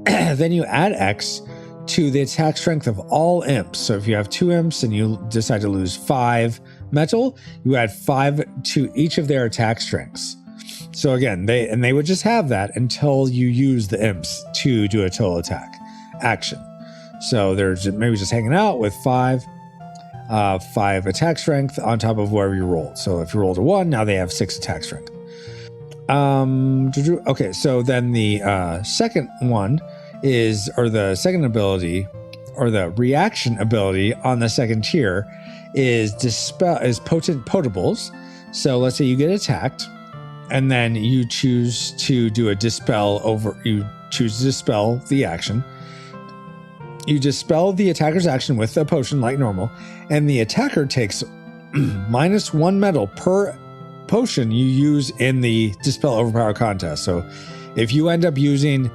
Then you add X to the attack strength of all imps. So if you have 2 imps and you decide to lose 5 metal, you add 5 to each of their attack strengths. So again, they would just have that until you use the imps to do a total attack action. So they're maybe just hanging out with 5 attack strength on top of whatever you rolled. So if you rolled a 1, now they have 6 attack strength. Okay, so then the second one is, or the second ability, or the reaction ability on the second tier is potent potables. So let's say you get attacked, and then you choose to do a dispel you choose to dispel the action. You dispel the attacker's action with a potion like normal, and the attacker takes -1 metal per potion you use in the dispel overpower contest. So if you end up using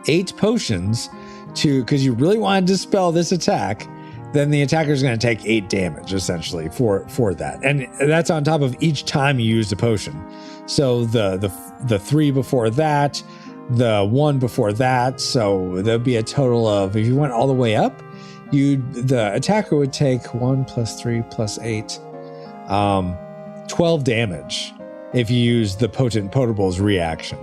8 potions because you really want to dispel this attack, then the attacker is going to take 8 damage essentially for that, and that's on top of each time you use a potion. So the 3 before that, the 1 before that, so there'll be a total of, if you went all the way up, the attacker would take 1 + 3 + 8, 12 damage if you use the potent potables reaction.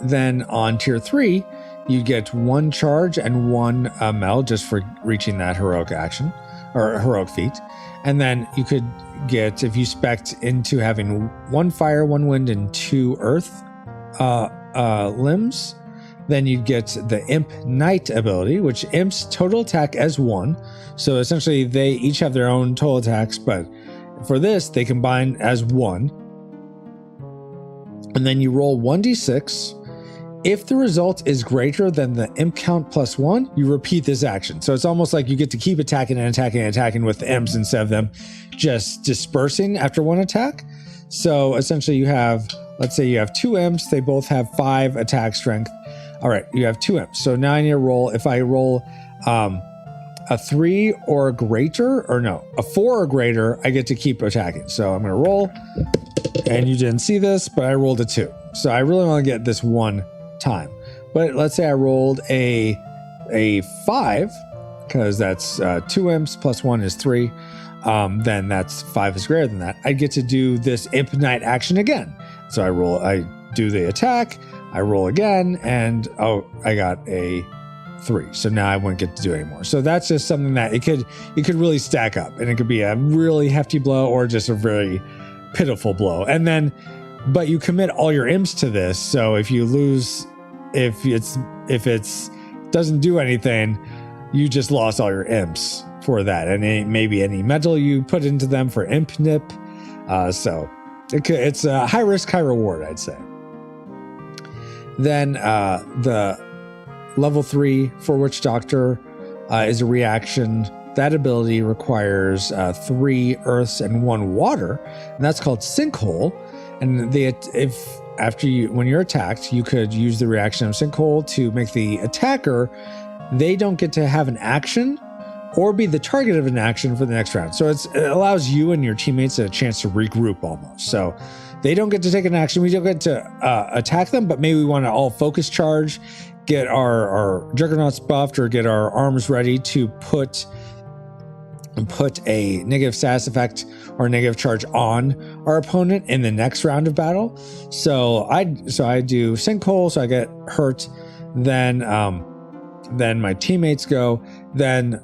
Then on tier 3, you get 1 charge and 1 mel just for reaching that heroic action or heroic feat. And then you could get, if you spec'd into having 1 fire, 1 wind, and 2 earth limbs, then you'd get the Imp Knight ability, which imps total attack as 1. So essentially they each have their own total attacks, but for this they combine as 1. And then you roll 1d6. If the result is greater than the imp count +1, you repeat this action. So it's almost like you get to keep attacking and attacking and attacking with the imps instead of them just dispersing after 1 attack. So essentially you have, let's say you have 2 imps, they both have 5 attack strength. All right, you have 2 imps. So now I need to roll, if I roll a 3 or greater, or no, a 4 or greater, I get to keep attacking. So I'm going to roll, and you didn't see this, but I rolled a 2. So I really want to get this 1 time. But let's say I rolled a 5, because that's 2 imps plus 1 is 3. Then that's 5 is greater than that. I get to do this Imp Knight action again. So I do the attack, I roll again, and oh, I got a 3. So now I wouldn't get to do it anymore. So that's just something that it could really stack up, and it could be a really hefty blow or just a very pitiful blow. And then, but you commit all your imps to this. So if you lose, if it's doesn't do anything, you just lost all your imps for that, and maybe any metal you put into them for Imp Nip. So it's a high risk, high reward, I'd say. Then the level 3 for Witch Doctor is a reaction. That ability requires 3 earths and 1 water, and that's called Sinkhole. And when you're attacked, you could use the reaction of Sinkhole to make the attacker, they don't get to have an action or be the target of an action for the next round. So it allows you and your teammates a chance to regroup almost. So they don't get to take an action. We don't get to attack them, but maybe we want to all focus charge, get our Juggernauts buffed, or get our arms ready to put a negative status effect or negative charge on our opponent in the next round of battle. So I do Sinkhole, so I get hurt. Then then my teammates go, then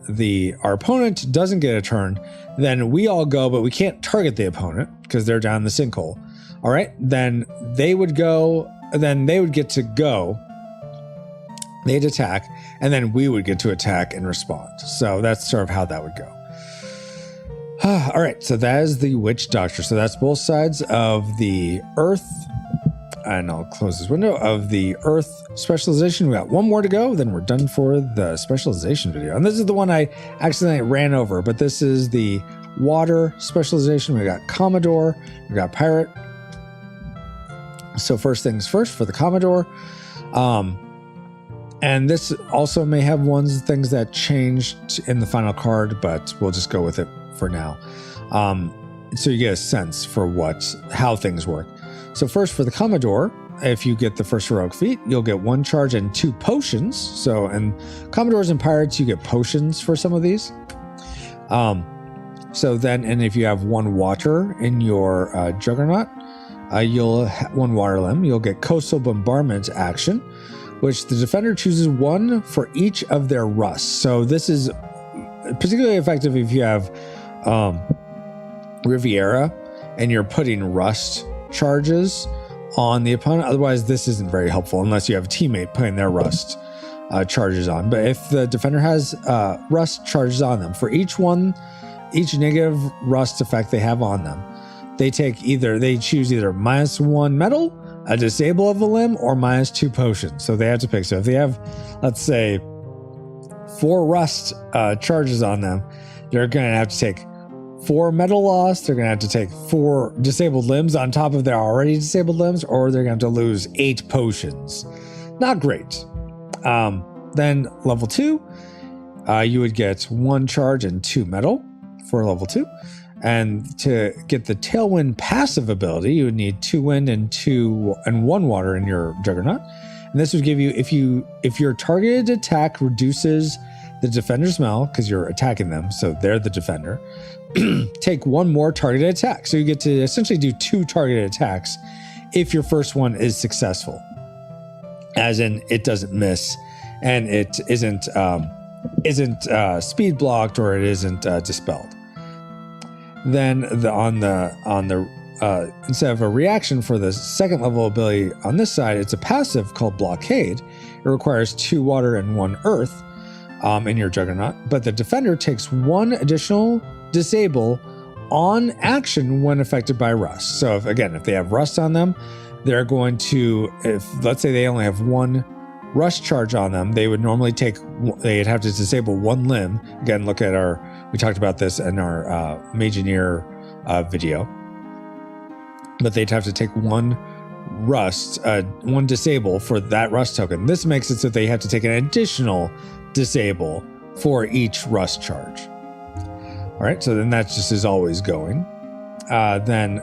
our opponent doesn't get a turn, then we all go, but we can't target the opponent because they're down the sinkhole. All right, then they would go, then they would get to go, they'd attack, and then we would get to attack and respond. So that's sort of how that would go. All right, so that is the Witch Doctor. So that's both sides of the Earth, and I'll close this window, of the Earth Specialization. We got one more to go, then we're done for the Specialization video. And this is the one I accidentally ran over, but this is the Water Specialization. We got Commodore, we got Pirate. So first things first for the Commodore. And this also may have things that changed in the final card, but we'll just go with it for now. So you get a sense for how things work. So first for the Commodore, if you get the first heroic feat, you'll get 1 charge and 2 potions. So in Commodores and Pirates, you get potions for some of these. So then, and if you have 1 water in your Juggernaut, you'll 1 water limb, you'll get Coastal Bombardment action, which the defender chooses 1 for each of their rusts. So this is particularly effective if you have Riviera and you're putting rust charges on the opponent. Otherwise, this isn't very helpful unless you have a teammate putting their rust charges on. But if the defender has rust charges on them, for each negative rust effect they have on them, they choose either -1 metal, a disable of a limb, or -2 potions. So they have to pick. So if they have, let's say, 4 rust charges on them, they're going to have to take 4 metal loss. They're going to have to take 4 disabled limbs on top of their already disabled limbs, or they're going to have to lose 8 potions. Not great. Then level 2, you would get 1 charge and 2 metal for level 2. And to get the Tailwind passive ability, you would need 2 wind and 1 water in your Juggernaut. And this would give you, if your targeted attack reduces the defender's smell, because you're attacking them, so they're the defender, take 1 more targeted attack. So you get to essentially do 2 targeted attacks if your first one is successful, as in it doesn't miss and it isn't speed blocked, or it isn't dispelled. Then instead of a reaction for the second level ability on this side, it's a passive called Blockade. It requires 2 water and 1 earth in your Juggernaut, but the defender takes 1 additional disable on action when affected by rust. So if they have rust on them, they're going to, let's say they only have 1 rust charge on them, they'd have to disable 1 limb. Again, we talked about this in our Mageneer video, but they'd have to take 1 rust, 1 disable for that rust token. This makes it so they have to take an additional disable for each rust charge. All right, so then that just is always going. Then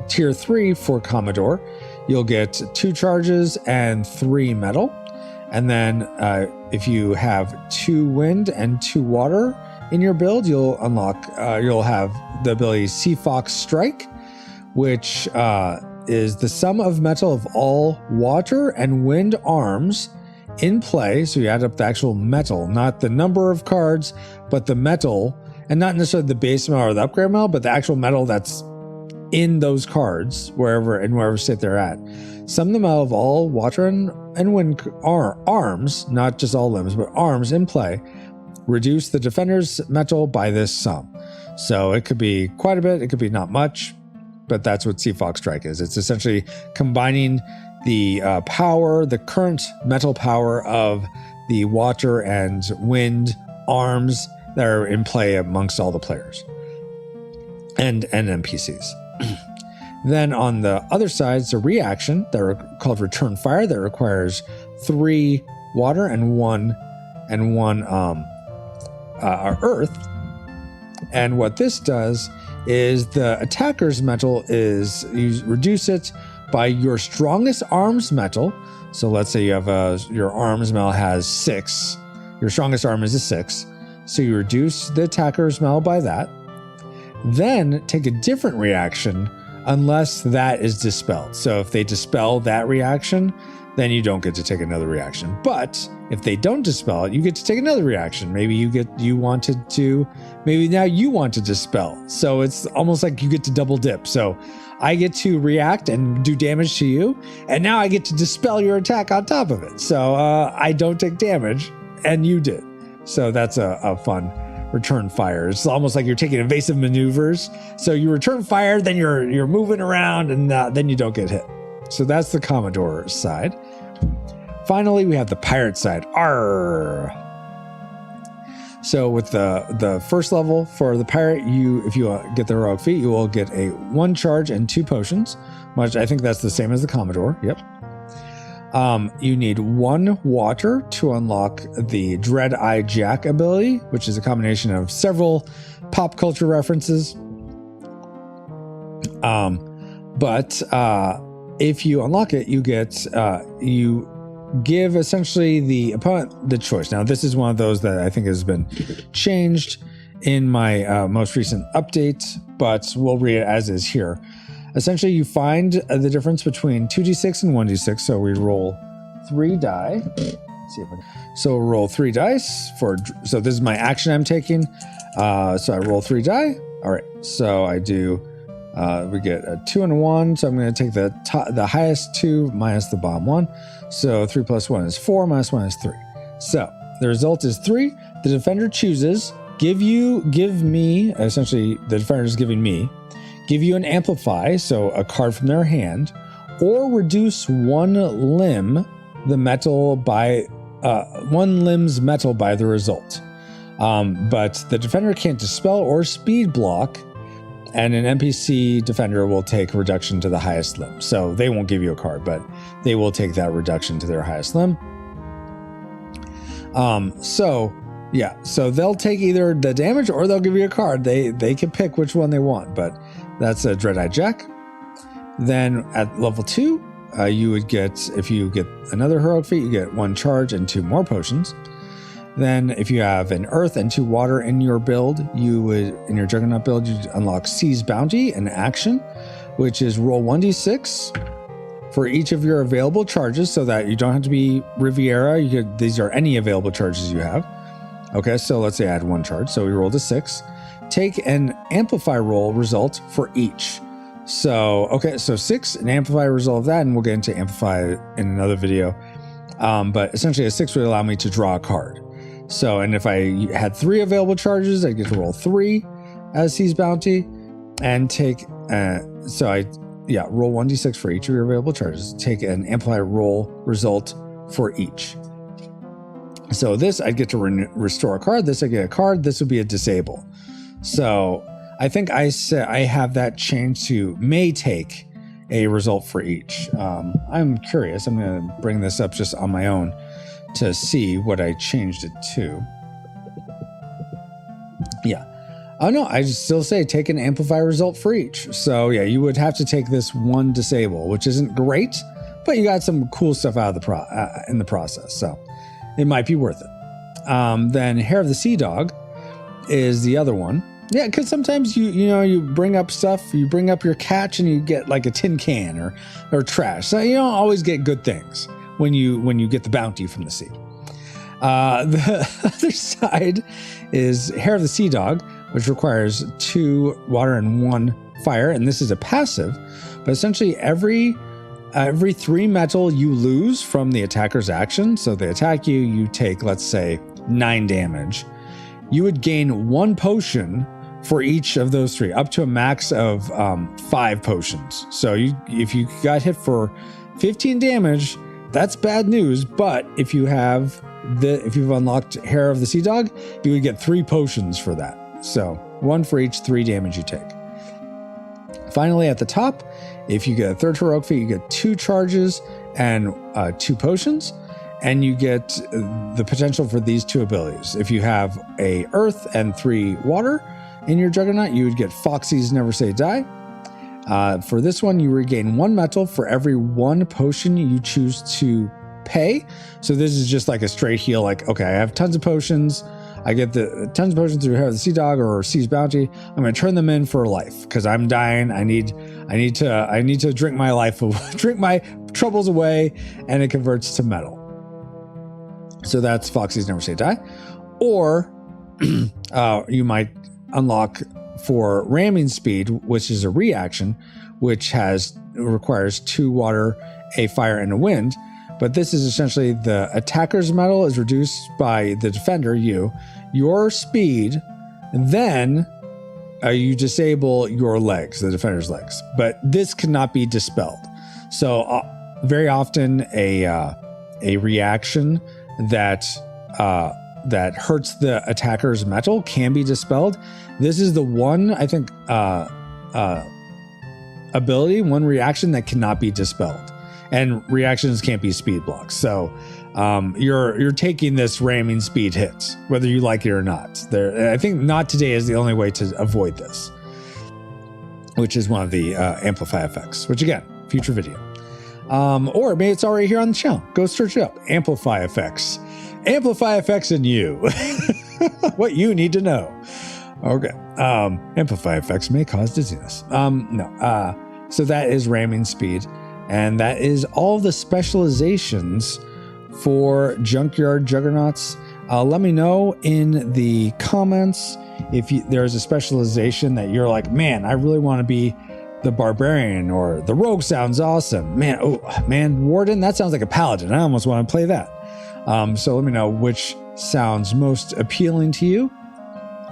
tier 3 for Commodore, you'll get 2 charges and 3 metal. And then if you have 2 wind and 2 water in your build, you'll have the ability Sea Fox Strike, which is the sum of metal of all water and wind arms in play. So you add up the actual metal, not the number of cards, but the metal, and not necessarily the base metal or the upgrade metal, but the actual metal that's in those cards, wherever state they're at. Sum the metal of all water and wind arms, not just all limbs, but arms in play. Reduce the defender's metal by this sum. So it could be quite a bit, it could be not much, but that's what Sea Fox Strike is. It's essentially combining the current metal power of the water and wind arms that are in play amongst all the players and NPCs. Then on the other side, it's a reaction that are called Return Fire that requires 3 water and one earth. And what this does is the attacker's metal is, you reduce it by your strongest arms metal. So let's say you have your arms metal has 6. Your strongest arm is a 6. So you reduce the attacker's metal by that. Then take a different reaction unless that is dispelled. So if they dispel that reaction, then you don't get to take another reaction. But if they don't dispel it, you get to take another reaction. Maybe maybe now you want to dispel. So it's almost like you get to double dip. So I get to react and do damage to you, and now I get to dispel your attack on top of it. So I don't take damage, and you did. So that's a fun return fire. It's almost like you're taking evasive maneuvers. So you return fire, then you're moving around, and then you don't get hit. So that's the Commodore side. Finally, we have the pirate side. Arr! So with the first level for the pirate, if you get the heroic feat, you will get a 1 charge and 2 potions. Which I think that's the same as the Commodore. Yep. You need 1 water to unlock the Dread-Eye Jack ability, which is a combination of several pop culture references. But if you unlock it, you give essentially the opponent the choice. Now, this is one of those that I think has been changed in my most recent update, but we'll read it as is here. Essentially, you find the difference between 2d6 and 1d6. So we roll 3 die. Let's see if so we'll roll 3 dice so this is my action I'm taking. So I roll 3 die. All right. So I do. We get a 2 and a 1. So I'm going to take the highest 2 minus the bottom 1. So 3 plus 1 is 4. Minus 1 is 3. So the result is 3. The defender chooses. Give me. Essentially, the defender is giving me. Give you an amplify, so a card from their hand, or reduce 1 limb's metal by the result. But the defender can't dispel or speed block, and an NPC defender will take reduction to the highest limb. So they won't give you a card, but they will take that reduction to their highest limb. So they'll take either the damage or they'll give you a card. They can pick which one they want, but that's a Dread-Eye Jack. Then at level 2, you would get, if you get another heroic feat, you get 1 charge and 2 more potions. Then if you have an earth and 2 water in your build, in your Juggernaut build, you unlock Sea's Bounty, an action, which is roll 1d6 for each of your available charges, so that you don't have to be Riviera. These are any available charges you have. Okay, so let's say I had 1 charge, so we rolled a 6. Take an amplify roll result for each. So 6, an amplify result of that, and we'll get into amplify in another video. But essentially a 6 would allow me to draw a card. So, and if I had 3 available charges, I get to roll 3 as Sea's Bounty, and take, roll 1d6 for each of your available charges. Take an amplify roll result for each. So this, I'd get to restore a card. This, I get a card. This would be a disable. So I think I have that changed to may take a result for each. I'm curious. I'm going to bring this up just on my own to see what I changed it to. Yeah. Oh no, I still say take an amplify result for each. So yeah, you would have to take this 1 disable, which isn't great, but you got some cool stuff out of in the process. So it might be worth it. Then Hair of the Sea Dog is the other one. Yeah, because sometimes you bring up stuff, you bring up your catch and you get like a tin can or trash. So you don't always get good things when you get the bounty from the sea. The other side is Hair of the Sea Dog, which requires 2 water and 1 fire, and this is a passive. But essentially every 3 metal you lose from the attacker's action, so they attack you, you take, let's say, 9 damage. You would gain 1 potion for each of those 3, up to a max of 5 potions. So if you got hit for 15 damage, that's bad news. But if you've unlocked Hair of the Sea Dog, you would get 3 potions for that. So 1 for each 3 damage you take. Finally, at the top, if you get a 3rd heroic feat, you get 2 charges and 2 potions, and you get the potential for these 2 abilities. If you have a earth and 3 water in your Juggernaut, you would get Foxy's Never Say Die. For this one, you regain 1 metal for every 1 potion you choose to pay. So this is just like a straight heal. Like, okay, I have tons of potions. I get the tons of potions through Hair of the Sea Dog or Sea's Bounty. I'm going to turn them troubles away and it converts to metal. So that's Foxy's Never Say Die. Or you might unlock for ramming speed, which is a reaction, which requires 2 water, a fire, and a wind. But this is essentially the attacker's metal is reduced by the defender, your speed, and then you disable your legs, the defender's legs. But this cannot be dispelled. So very often a reaction that hurts the attacker's metal can be dispelled. This is the one, I think, ability, one reaction that cannot be dispelled. And reactions can't be speed blocks. So you're taking this ramming speed hits, whether you like it or not. I think not today is the only way to avoid this, which is one of the amplify effects, which again, future video. Or maybe it's already here on the channel. Go search it up. Amplify effects. Amplify effects in you. What you need to know. Okay. Amplify effects may cause dizziness. No. So that is ramming speed. And that is all the specializations for Junkyard Juggernauts. Let me know in the comments if there's a specialization that you're like, man, I really want to be the Barbarian, or the Rogue sounds awesome. Man, Warden, that sounds like a Paladin. I almost want to play that. So let me know which sounds most appealing to you,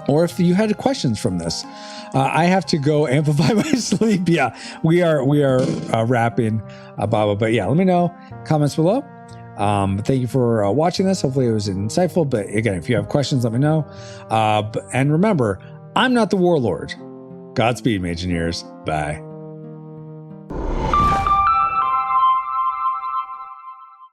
or if you had questions from this. I have to go amplify my sleep. Yeah, we are wrapping, Baba. But yeah, let me know. Comments below. Thank you for watching this. Hopefully it was insightful. But again, if you have questions, let me know. And remember, I'm not the warlord. Godspeed, Mageneers. Bye.